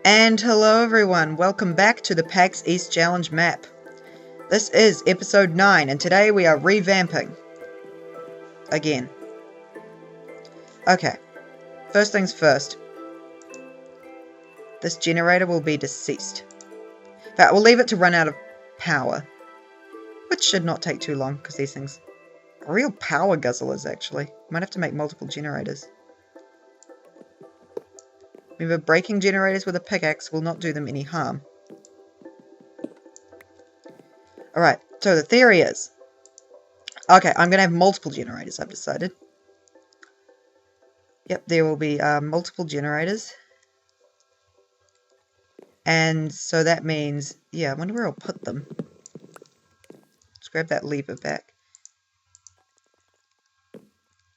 And hello everyone, welcome back to the Pax East Challenge map. This is episode 9 and today we are revamping. Again. Okay, first things first. This generator will be deceased. In fact, we'll leave it to run out of power. Which should not take too long because these things are real power guzzlers actually. Might have to make multiple generators. Remember, breaking generators with a pickaxe will not do them any harm. Alright, so the theory is... Okay, I'm going to have multiple generators, I've decided. Yep, there will be multiple generators. And so that means... Yeah, I wonder where I'll put them. Let's grab that lever back.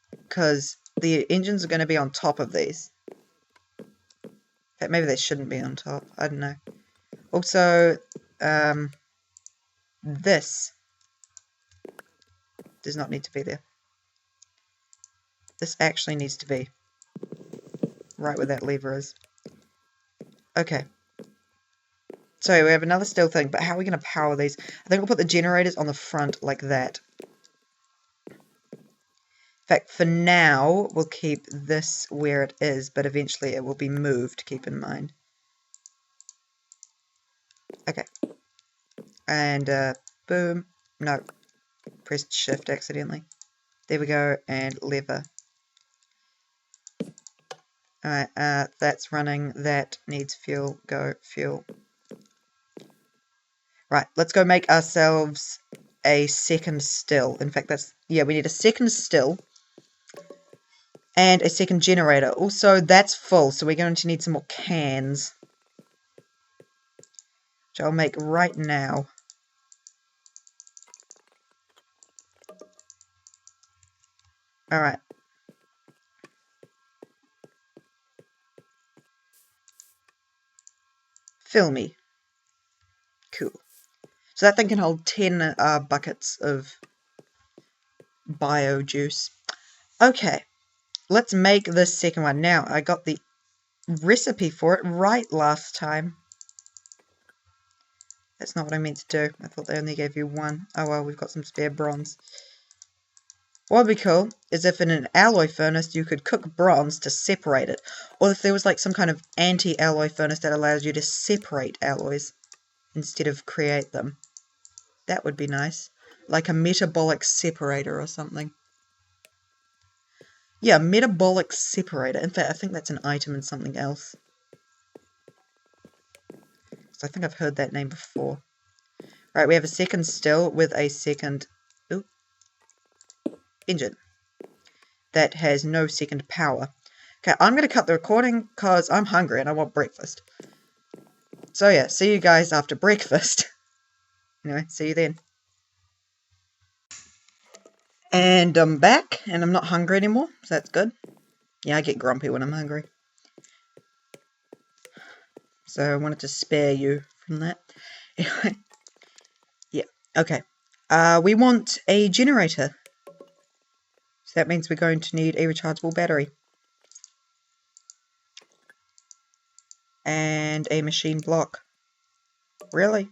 Because the engines are going to be on top of these. In fact, maybe they shouldn't be on top. I don't know. Also, this does not need to be there. This actually needs to be right where that lever is. Okay. So we have another steel thing, but how are we going to power these? I think we'll put the generators on the front like that. In fact, for now, we'll keep this where it is, but eventually it will be moved, keep in mind. Okay. And, boom. No. Pressed shift accidentally. There we go, and lever. Alright, that's running. That needs fuel. Go, fuel. Right, let's go make ourselves a second still. In fact, that's... Yeah, we need a second still. And a second generator. Also, that's full, so we're going to need some more cans. Which I'll make right now. Alright. Fill me. Cool. So that thing can hold 10 buckets of bio juice. Okay. Let's make this second one. Now, I got the recipe for it right last time. That's not what I meant to do. I thought they only gave you one. Oh well, we've got some spare bronze. What would be cool is if in an alloy furnace you could cook bronze to separate it. Or if there was like some kind of anti-alloy furnace that allows you to separate alloys instead of create them. That would be nice. Like a metabolic separator or something. Yeah, metabolic separator. In fact, I think that's an item in something else. So I think I've heard that name before. Right, we have a second still with a second engine that has no second power. Okay, I'm going to cut the recording because I'm hungry and I want breakfast. So yeah, see you guys after breakfast. Anyway, see you then. And I'm back, and I'm not hungry anymore, so that's good. Yeah, I get grumpy when I'm hungry. So I wanted to spare you from that. Anyway, yeah, okay. We want a generator. So that means we're going to need a rechargeable battery. And a machine block. Really?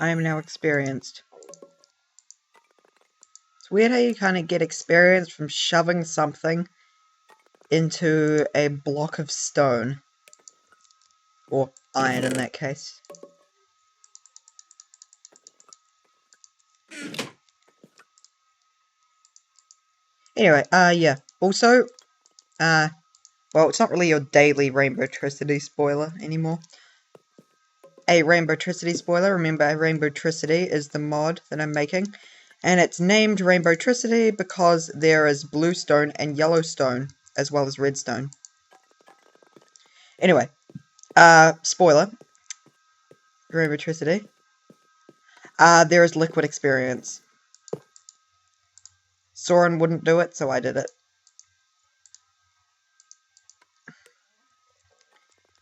I am now experienced. It's weird how you kind of get experience from shoving something into a block of stone. Or iron in that case. Anyway, yeah. Also, well, it's not really your daily Rainbowtricity spoiler anymore. A Rainbowtricity spoiler, remember Rainbowtricity is the mod that I'm making. And it's named Rainbowtricity because there is blue stone and yellow stone, as well as redstone. Anyway, spoiler. Rainbowtricity. There is liquid experience. Soren wouldn't do it, so I did it.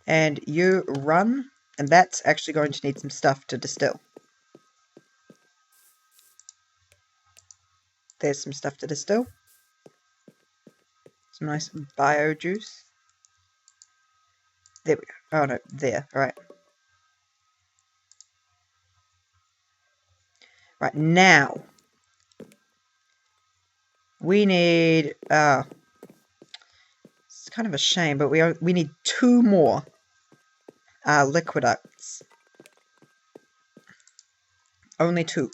And you run, and that's actually going to need some stuff to distill. There's some stuff to distill. Some nice bio juice. There we go. Oh no, there. Alright. Right, now. We need... it's kind of a shame, but we need 2 more liquiducts. Only 2.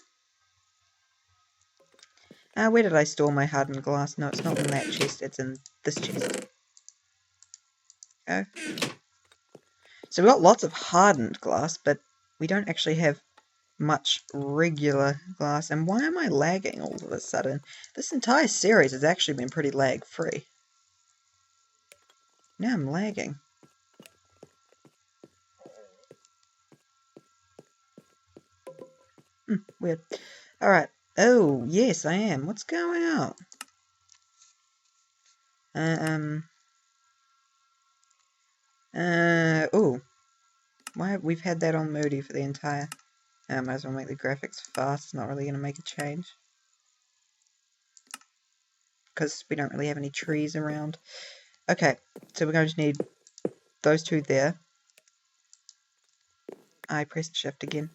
Where did I store my hardened glass? No, it's not in that chest, it's in this chest. Okay. So we've got lots of hardened glass, but we don't actually have much regular glass. And why am I lagging all of a sudden? This entire series has actually been pretty lag-free. Now I'm lagging. Weird. Alright. Oh, yes, I am. What's going on? Oh. Why we've had that on Moody for the entire... I might as well make the graphics fast. It's not really going to make a change. Because we don't really have any trees around. Okay, so we're going to need those 2 there. I pressed shift again.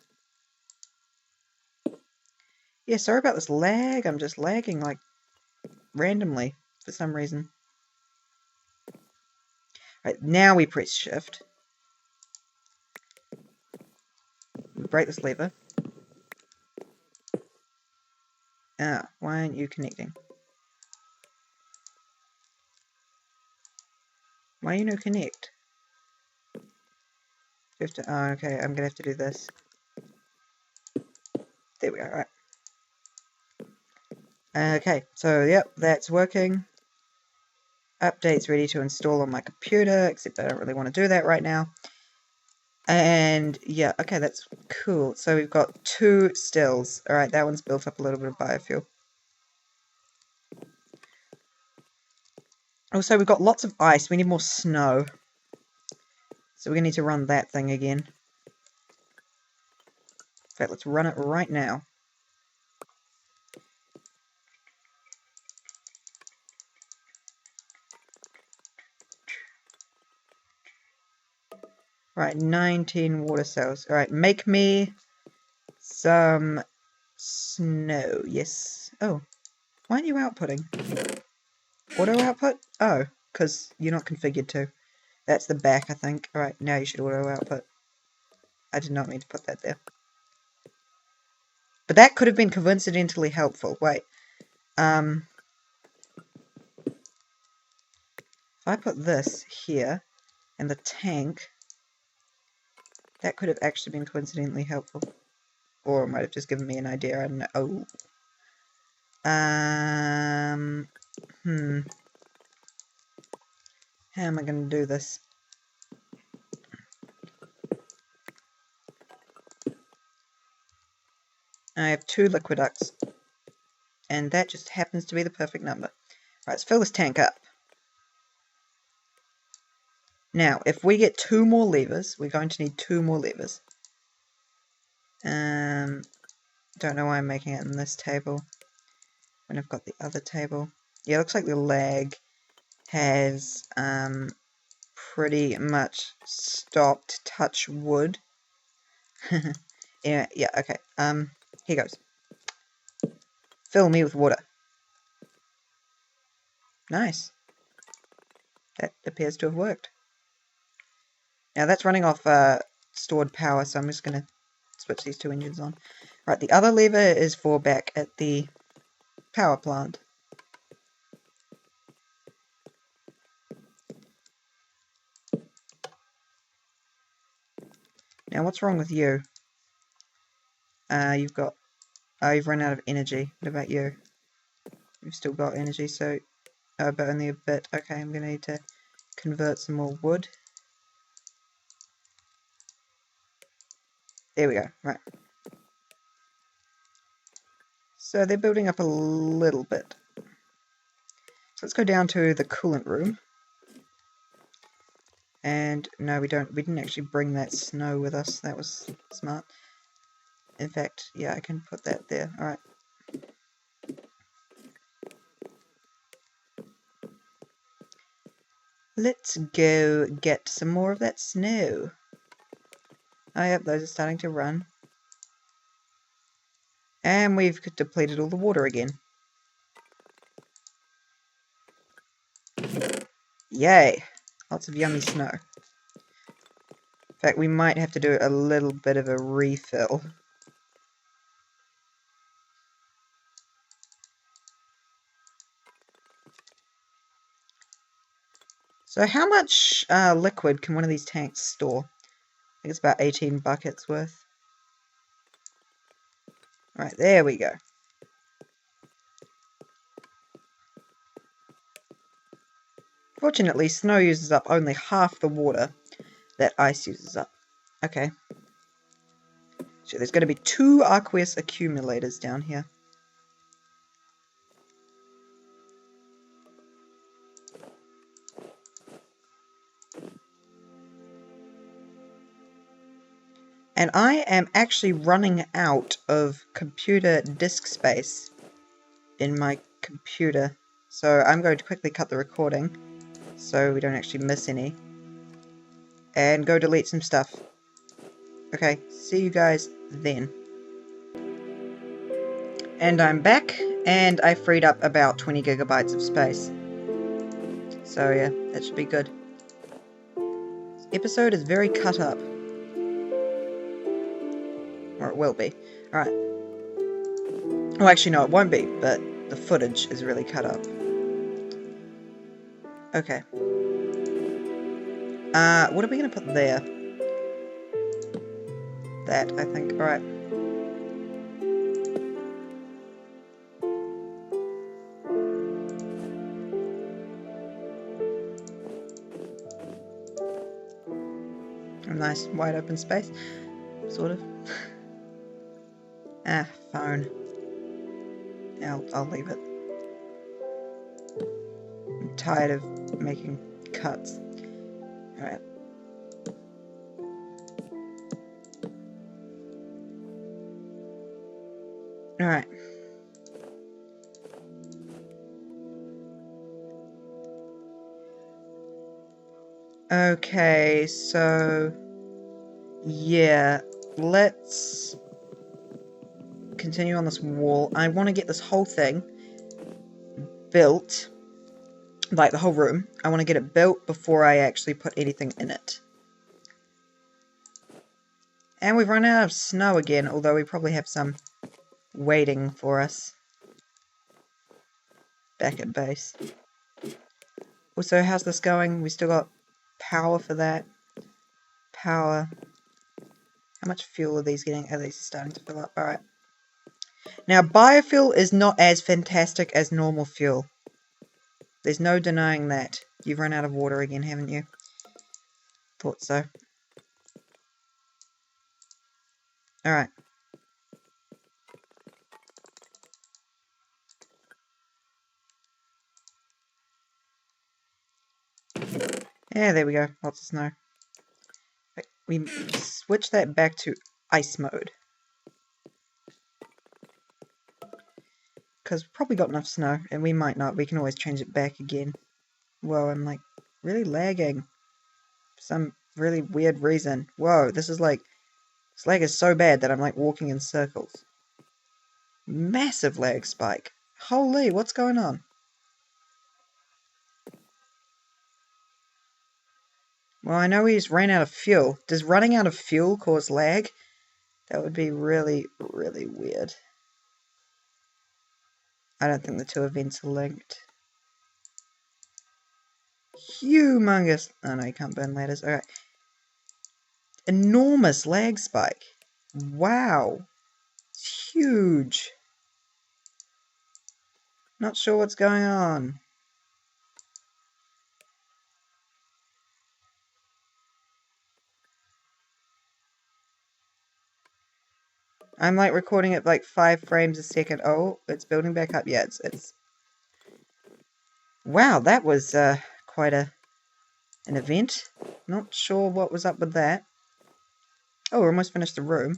Yeah, sorry about this lag. I'm just lagging, like, randomly for some reason. Right, now we press shift. We break this lever. Why aren't you connecting? Why you no connect? You have to, oh, okay, I'm gonna have to do this. There we are, right. Okay, so, yep, that's working. Update's ready to install on my computer, except I don't really want to do that right now. And, yeah, okay, that's cool. So we've got 2 stills. Alright, that one's built up a little bit of biofuel. Also, we've got lots of ice. We need more snow. So we're going to need to run that thing again. In fact, let's run it right now. Right, 19 water cells. Alright, make me some snow. Yes. Oh, why aren't you outputting? Auto output? Oh, because you're not configured to. That's the back, I think. Alright, now you should auto output. I did not mean to put that there. But that could have been coincidentally helpful. Wait. If I put this here, and the tank, that could have actually been coincidentally helpful. Or it might have just given me an idea, I don't know. Oh. How am I going to do this? I have 2 liquiducts. And that just happens to be the perfect number. Right, let's fill this tank up. Now, if we get 2 more levers, we're going to need 2 more levers. Don't know why I'm making it in this table when I've got the other table. Yeah, it looks like the lag has pretty much stopped. Touch wood. Yeah, okay. Here goes. Fill me with water. Nice. That appears to have worked. Now that's running off stored power, so I'm just going to switch these 2 engines on. Right, the other lever is for back at the power plant. Now what's wrong with you? You've got... Oh, you've run out of energy. What about you? You've still got energy, so... Oh, but only a bit. Okay, I'm going to need to convert some more wood. There we go. Right. So they're building up a little bit. So let's go down to the coolant room. And no, we didn't actually bring that snow with us. That was smart. In fact, yeah, I can put that there. Alright. Let's go get some more of that snow. Oh yep, those are starting to run. And we've depleted all the water again. Yay! Lots of yummy snow. In fact, we might have to do a little bit of a refill. So how much liquid can one of these tanks store? I think it's about 18 buckets worth. Alright, there we go. Fortunately, snow uses up only half the water that ice uses up. Okay. So there's going to be 2 aqueous accumulators down here. And I am actually running out of computer disk space in my computer. So I'm going to quickly cut the recording so we don't actually miss any. And go delete some stuff. Okay, see you guys then. And I'm back, and I freed up about 20 gigabytes of space. So yeah, that should be good. This episode is very cut up. Or it will be. Alright. Well, actually no, it won't be, but the footage is really cut up. Okay. What are we going to put there? That, I think. Alright. A nice wide open space. Sort of. Phone. I'll leave it. I'm tired of making cuts. Alright. Alright. Okay, so yeah, let's continue on this wall. I want to get this whole thing built, like the whole room. I want to get it built before I actually put anything in it. And we've run out of snow again, although we probably have some waiting for us back at base. Also, how's this going? We still got power for that. Power. How much fuel are these getting? Oh, these are starting to fill up. Alright. Now, biofuel is not as fantastic as normal fuel. There's no denying that. You've run out of water again, haven't you? Thought so. Alright. Yeah, there we go. Lots of snow. We switch that back to ice mode. Because we've probably got enough snow, and we might not. We can always change it back again. Whoa, I'm like really lagging. For some really weird reason. Whoa, this is like... This lag is so bad that I'm like walking in circles. Massive lag spike. Holy, what's going on? Well, I know we just ran out of fuel. Does running out of fuel cause lag? That would be really, really weird. I don't think the two events are linked. Humongous. Oh no, you can't burn ladders. Alright. Enormous lag spike. Wow. It's huge. Not sure what's going on. I'm like recording at like 5 frames a second. Oh, it's building back up. Yeah, it's... Wow, that was quite an event. Not sure what was up with that. Oh, we're almost finished the room.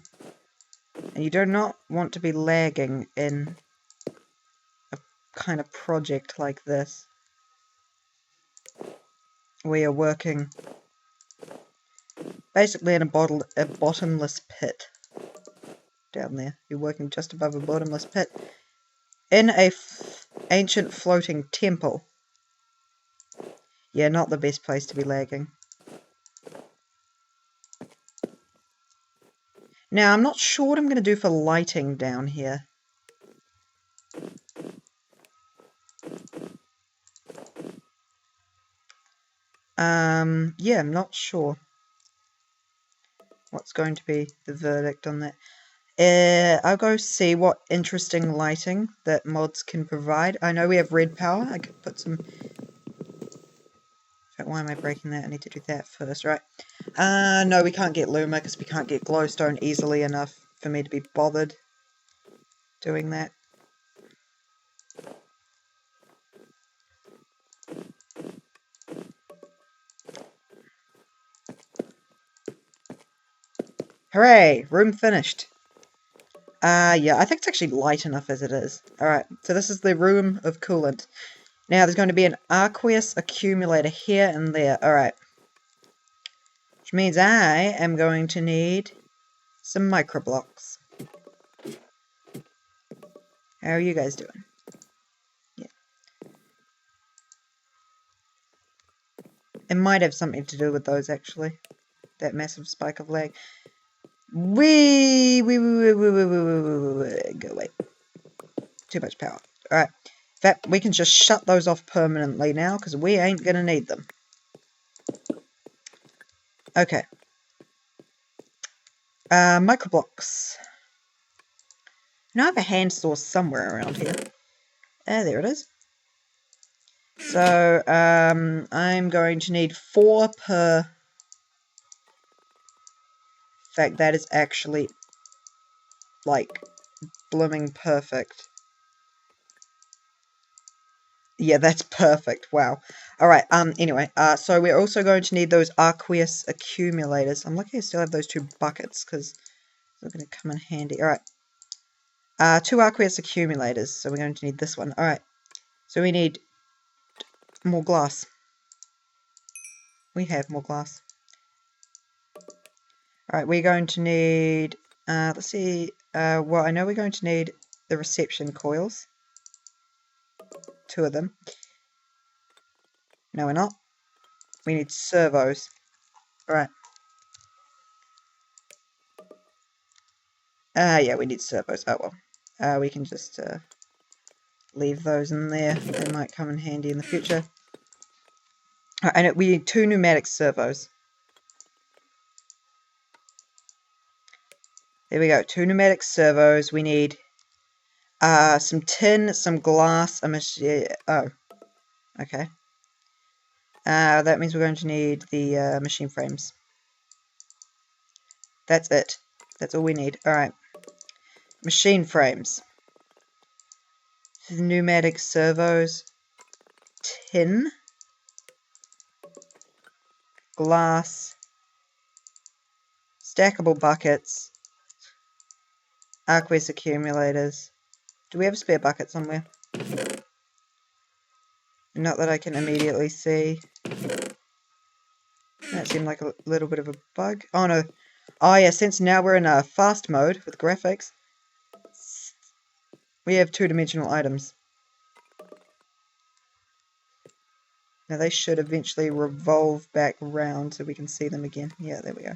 And you do not want to be lagging in a kind of project like this. We are working basically in a bottomless pit down there. You're working just above a bottomless pit in a ancient floating temple. Yeah, not the best place to be lagging. Now, I'm not sure what I'm going to do for lighting down here. Yeah, I'm not sure what's going to be the verdict on that. I'll go see what interesting lighting that mods can provide. I know we have red power. I could put some... Why am I breaking that? I need to do that first, right? No, we can't get Luma because we can't get glowstone easily enough for me to be bothered doing that. Hooray! Room finished. Yeah, I think it's actually light enough as it is. Alright, so this is the room of coolant. Now, there's going to be an aqueous accumulator here and there. Alright. Which means I am going to need some microblocks. How are you guys doing? Yeah. It might have something to do with those, actually. That massive spike of lag. Go away. Too much power. Alright. In fact, we can just shut those off permanently now, because we ain't going to need them. Okay. Microblocks. Now I have a hand source somewhere around here. There it is. So, I'm going to need 4 per... In fact, that is actually, like, blooming perfect. Yeah, that's perfect. Wow. Alright, anyway, so we're also going to need those aqueous accumulators. I'm lucky I still have those 2 buckets, because they're going to come in handy. Alright. 2 aqueous accumulators, so we're going to need this one. Alright. So we need more glass. We have more glass. Alright, we're going to need, let's see, well, I know we're going to need the reception coils. 2 of them. No, we're not. We need servos. Alright. Yeah, we need servos. Oh, well. We can just, leave those in there. They might come in handy in the future. Alright, and we need 2 pneumatic servos. There we go. 2 pneumatic servos. We need some tin, some glass, a machine. Oh, okay. That means we're going to need the machine frames. That's it. That's all we need. Alright. Machine frames. Pneumatic servos. Tin. Glass. Stackable buckets. Aqueous accumulators. Do we have a spare bucket somewhere? Not that I can immediately see. That seemed like a little bit of a bug. Oh no. Oh yeah, since now we're in a fast mode with graphics, we have 2-dimensional items. Now they should eventually revolve back around so we can see them again. Yeah, there we go.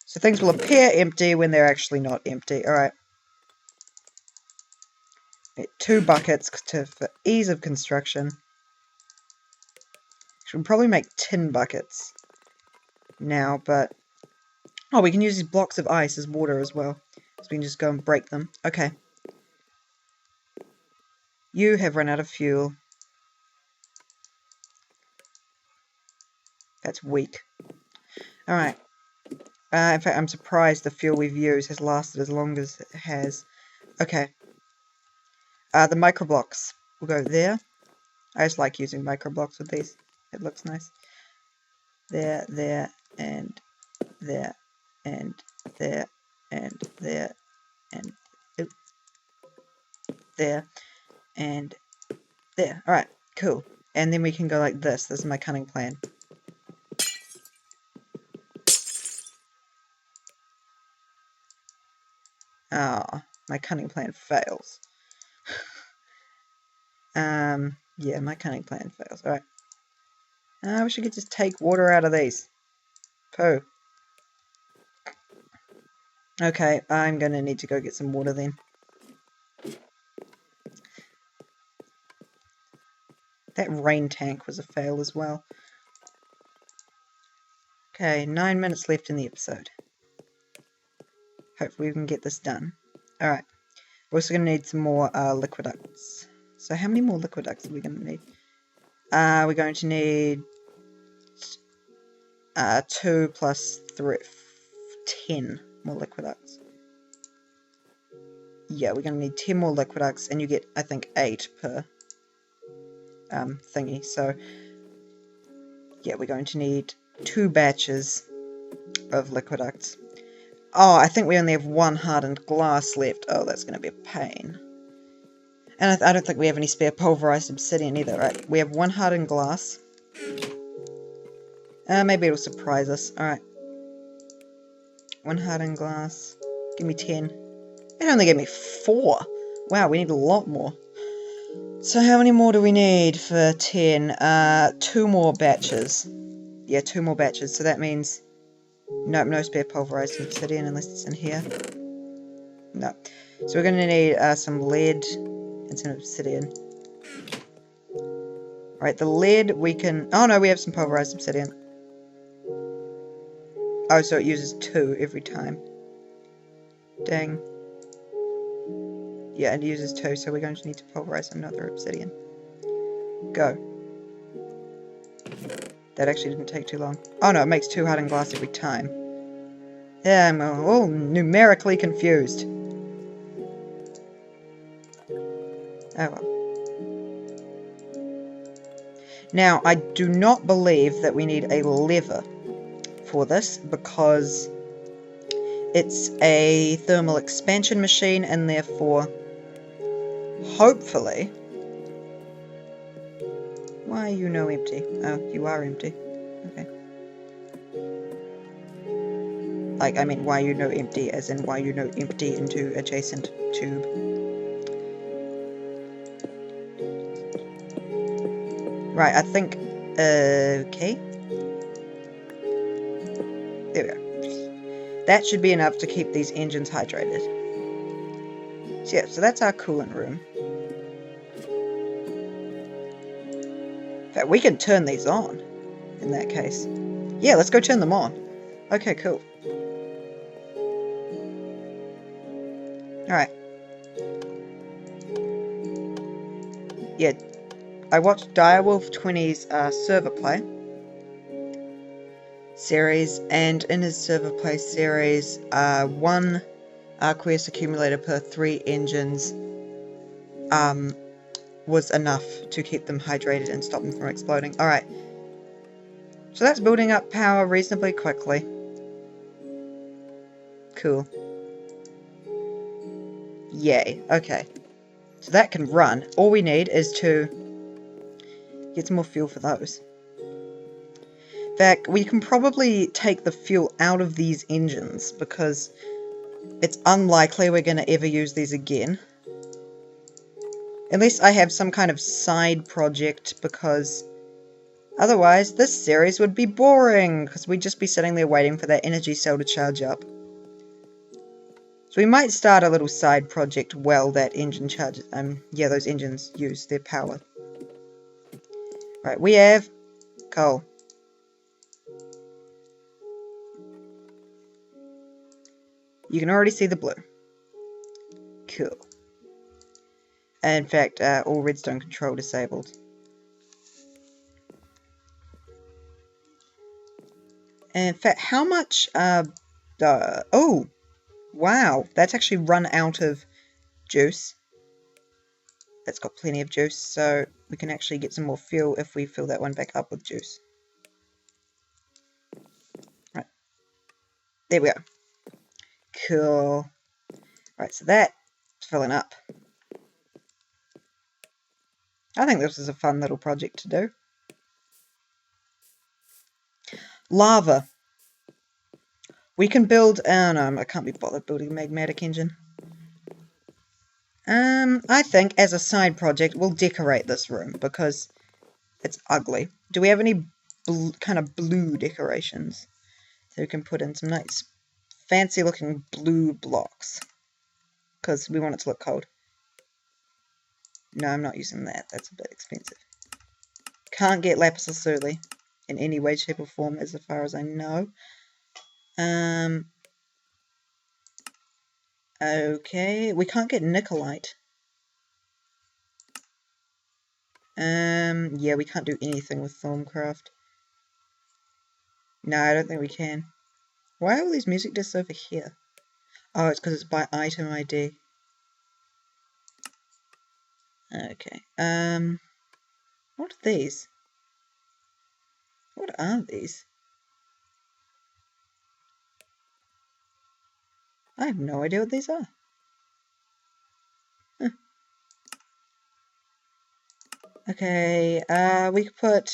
So things will appear empty when they're actually not empty. Alright. 2 buckets for ease of construction. Should probably make tin buckets now, but... Oh, we can use these blocks of ice as water as well. So we can just go and break them. Okay. You have run out of fuel. That's weak. Alright. In fact, I'm surprised the fuel we've used has lasted as long as it has. Okay. The microblocks will go there. I just like using microblocks with these. It looks nice. There, and there, and there, and there, and there, and there. Alright, cool. And then we can go like this. This is my cunning plan. Ah, my cunning plan fails. Yeah, my cunning plan fails. Alright. I wish I could just take water out of these. Pooh. Okay, I'm going to need to go get some water then. That rain tank was a fail as well. Okay, 9 minutes left in the episode. Hopefully we can get this done. Alright. We're also going to need some more liquiducts. So how many more liquiducts are we going to need? We're going to need 2 plus 3, 10 more liquiducts. Yeah, we're going to need 10 more liquiducts, and you get, I think, 8 per thingy. So, yeah, we're going to need 2 batches of liquiducts. Oh, I think we only have 1 hardened glass left. Oh, that's going to be a pain. And I don't think we have any spare pulverized obsidian either, right? We have 1 hardened glass. Maybe it'll surprise us. Alright. 1 hardened glass. Give me 10. It only gave me 4. Wow, we need a lot more. So how many more do we need for 10? 2 more batches. Yeah, 2 more batches. So that means... Nope, no spare pulverized obsidian unless it's in here. No. So we're going to need some lead and some obsidian. Right, the lead we can... Oh no, we have some pulverized obsidian. Oh, so it uses 2 every time. Dang. Yeah, it uses 2, so we're going to need to pulverize another obsidian. Go. That actually didn't take too long. Oh no, it makes 2 hardened glass every time. Yeah, I'm all numerically confused. Oh well. Now, I do not believe that we need a lever for this, because it's a thermal expansion machine, and therefore, hopefully... Why are you no empty? Oh, you are empty. Okay. Like, I mean, why are you no empty, as in why you no empty into adjacent tube. Right, I think... okay. There we go. That should be enough to keep these engines hydrated. So yeah, so that's our coolant room. In fact, we can turn these on, in that case. Yeah, let's go turn them on. Okay, cool. Alright. Yeah, I watched Direwolf 20's server play series, and in his server play series, 1 Arqueous accumulator per 3 engines was enough to keep them hydrated and stop them from exploding. Alright. So that's building up power reasonably quickly. Cool. Yay. Okay. So that can run. All we need is to get some more fuel for those. In fact, we can probably take the fuel out of these engines, because it's unlikely we're going to ever use these again. Unless I have some kind of side project, because otherwise this series would be boring, because we'd just be sitting there waiting for that energy cell to charge up. So we might start a little side project while that engine charges. Yeah, those engines use their power. Right, we have coal. You can already see the blue. Cool. And in fact, all redstone control disabled. And in fact, how much, oh! Wow, that's actually run out of juice. That's got plenty of juice, so we can actually get some more fuel if we fill that one back up with juice. Right. There we go. Cool. Right, so that's filling up. I think this is a fun little project to do. Lava. We can build... Oh no, I can't be bothered building a magmatic engine. I think as a side project, we'll decorate this room because it's ugly. Do we have any kind of blue decorations? So we can put in some nice, fancy-looking blue blocks because we want it to look cold. No, I'm not using that. That's a bit expensive. Can't get lapis lazuli in any way, shape, or form, as far as I know. Okay, we can't get nicolite. Yeah, we can't do anything with Thorncraft. No, I don't think we can. Why are all these music discs over here? Oh, it's because it's by item ID. Okay. What are these? What are these? I have no idea what these are. Huh. Okay, we could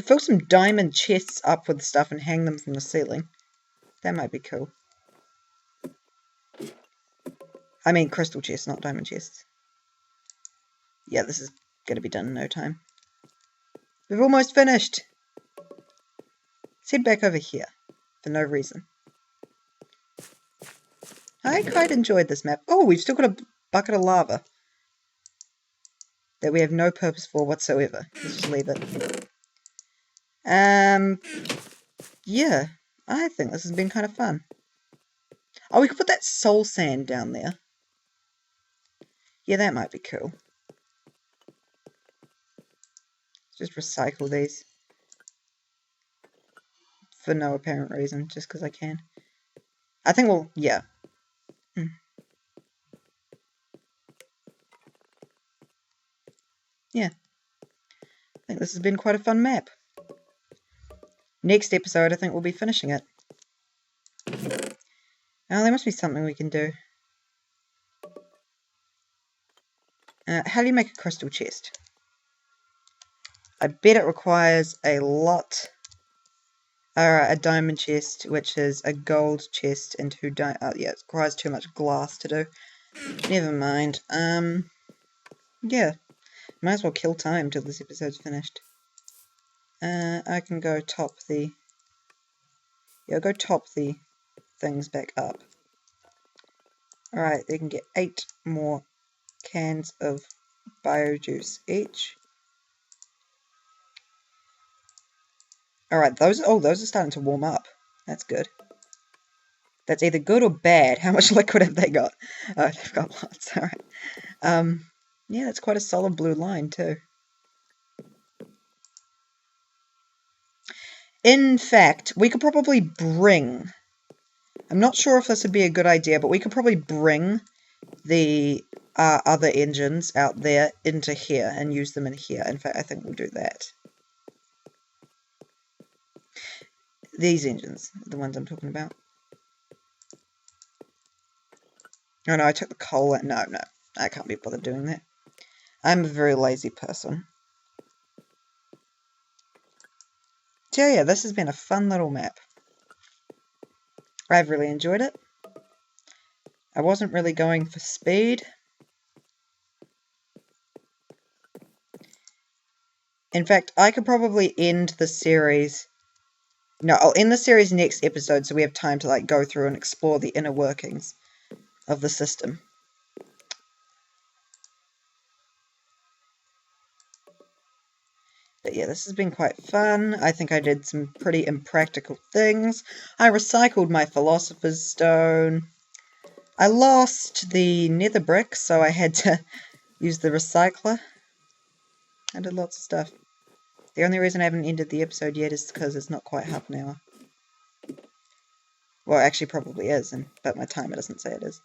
fill some diamond chests up with stuff and hang them from the ceiling. That might be cool. I mean crystal chests, not diamond chests. Yeah, this is gonna be done in no time. We've almost finished! Let's head back over here, for no reason. I quite enjoyed this map. Oh, we've still got a bucket of lava that we have no purpose for whatsoever. Let's just leave it. Yeah, I think this has been kind of fun. Oh, we could put that soul sand down there. Yeah, that might be cool. Just recycle these. For no apparent reason, just because I can. I think we'll, yeah. Yeah. I think this has been quite a fun map. Next episode, I think we'll be finishing it. Oh, there must be something we can do. How do you make a crystal chest? I bet it requires a lot... Alright, a diamond chest, which is a gold chest and 2 diamond... Oh, yeah, it requires too much glass to do. Never mind. Yeah. Might as well kill time till this episode's finished. I can go top the... Yeah, I'll go top the things back up. Alright, they can get 8 more cans of biojuice each. Alright, those are starting to warm up. That's good. That's either good or bad. How much liquid have they got? Oh, they've got lots. Alright. Yeah, that's quite a solid blue line too. In fact, we could probably bring... I'm not sure if this would be a good idea, but we could probably bring the other engines out there into here and use them in here. In fact, I think we'll do that. These engines, the ones I'm talking about. Oh no, I took the coal out. No, I can't be bothered doing that. I'm a very lazy person. So yeah, this has been a fun little map. I've really enjoyed it. I wasn't really going for speed. In fact, I could probably end the series... No, I'll end the series next episode so we have time to go through and explore the inner workings of the system. But yeah, this has been quite fun. I think I did some pretty impractical things. I recycled my Philosopher's Stone. I lost the nether brick, so I had to use the recycler. I did lots of stuff. The only reason I haven't ended the episode yet is because it's not quite half an hour. Well, it actually probably is, but my timer doesn't say it is.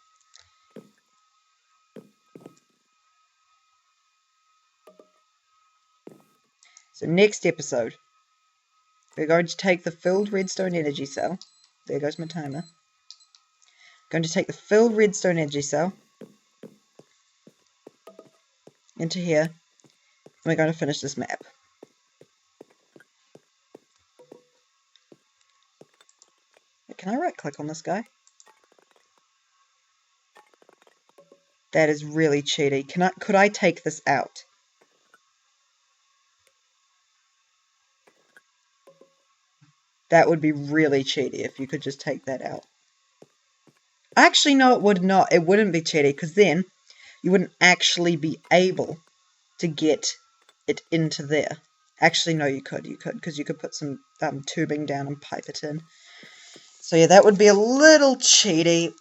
So next episode, we're going to take the filled redstone energy cell. There goes my timer. Going to take the filled redstone energy cell into here. We're going to finish this map. Can I right click on this guy? That is really cheaty. Could I take this out? That would be really cheaty if you could just take that out. Actually, no, it would not. It wouldn't be cheaty, because then you wouldn't actually be able to get it into there. Actually, no, you could, because you could put some tubing down and pipe it in. So yeah, that would be a little cheaty,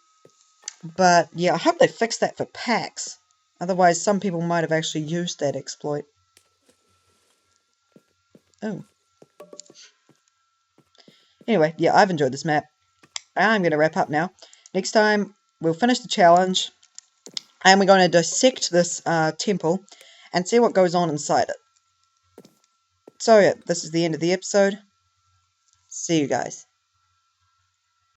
but yeah, I hope they fixed that for Pax. Otherwise, some people might have actually used that exploit. Oh. Anyway, yeah, I've enjoyed this map. I'm going to wrap up now. Next time, we'll finish the challenge, and we're going to dissect this temple and see what goes on inside it. So yeah, this is the end of the episode. See you guys.